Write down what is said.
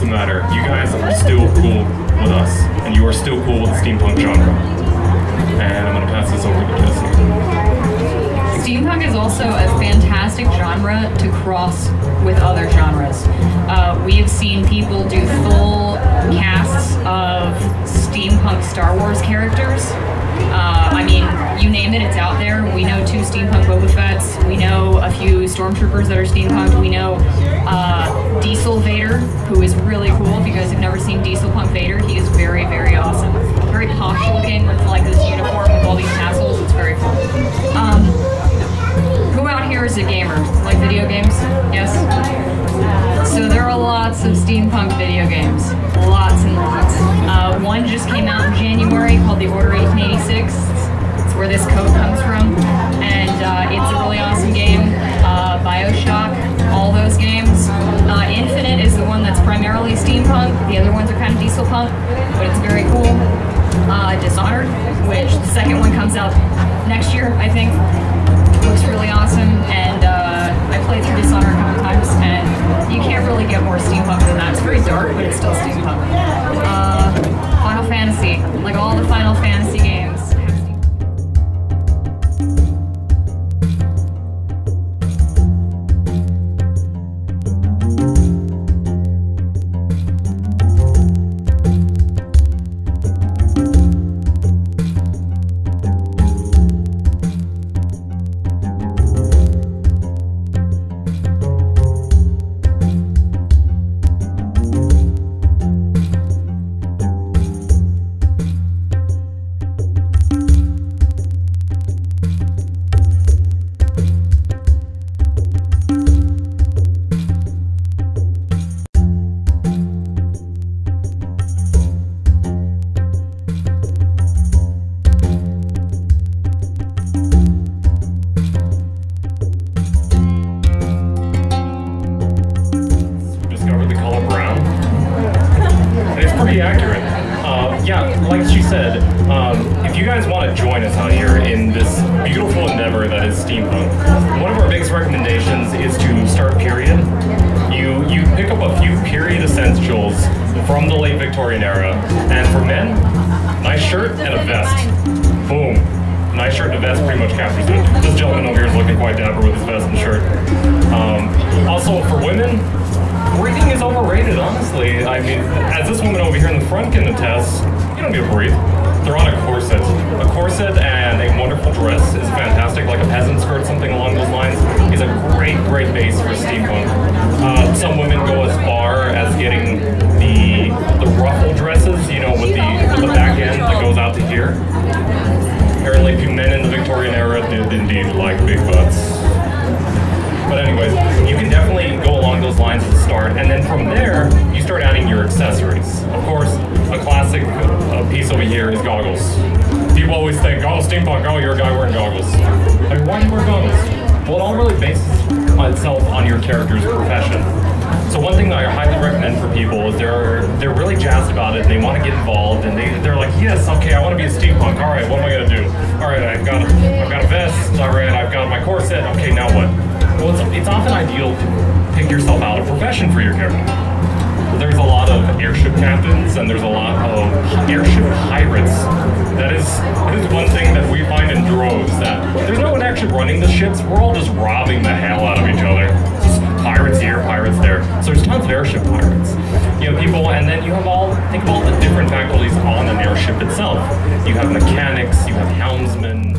doesn't matter. You guys are still cool with us, and you are still cool with the steampunk genre. And I'm gonna pass this over to Jesse. Steampunk is also a fantastic genre to cross with other genres. We have seen people do full casts of steampunk Star Wars characters. I mean, you name it, it's out there. We know 2 steampunk Boba Fett's. We know a few stormtroopers that are steampunked. We know Diesel Vader, who is really cool. If you guys have never seen Diesel Punk Vader, he is very, very awesome. Very posh looking with like this uniform with all these tassels. It's very cool. Who out here is a gamer? Like video games? Yes? So there are lots of steampunk video games. Lots and lots. One just came out in January called The Order 1886. It's where this coat comes from. And it's a really awesome game. BioShock, all those games. Infinite is the one that's primarily steampunk. The other ones are kind of diesel punk, but it's very cool. Dishonored, which the second one comes out next year, I think. Looks really awesome, and I played through Dishonored a couple times, and you can't really get more steampunk than that. It's very dark, but it's still steampunk. Final Fantasy, like all the Final Fantasy games. Accurate. Yeah, like she said, if you guys want to join us out here in this beautiful endeavor that is steampunk, one of our biggest recommendations is to start period. You pick up a few period essentials from the late Victorian era, and for men, nice shirt and a vest. Boom. Nice shirt and a vest pretty much captures it. This gentleman over here is looking quite dapper with his vest and shirt. Also, for women, breathing is overrated, honestly. I mean, as this woman over here in the front can attest, you don't need to breathe. They're on a corset. A corset and a wonderful dress is fantastic, like a peasant skirt, something along those lines, is a great, great base for steampunk. Some women go as far as getting the ruffle dresses, you know, with the back end that goes out to here. Apparently, men in the Victorian era did indeed like big butts. But anyways, you can definitely go along those lines at the start, and then from there, you start adding your accessories. Of course, a classic piece over here is goggles. People always think, oh, steampunk, oh, you're a guy wearing goggles. I mean, why do you wear goggles? Well, it all really bases itself on your character's profession. So one thing that I highly recommend for people is they're really jazzed about it, and they want to get involved, and they're like, yes, okay, I want to be a steampunk. All right, what am I gonna do? All right, I've got a vest. All right, I've got my corset. Okay, now what? Well, it's often ideal to pick yourself out a profession for your character. There's a lot of airship captains, and there's a lot of airship pirates. That is one thing that we find in droves, that there's no one actually running the ships. We're all just robbing the hell out of each other. Just pirates here, pirates there. So there's tons of airship pirates. You know, people, and then you have think of all the different faculties on an airship itself. You have mechanics, you have helmsmen,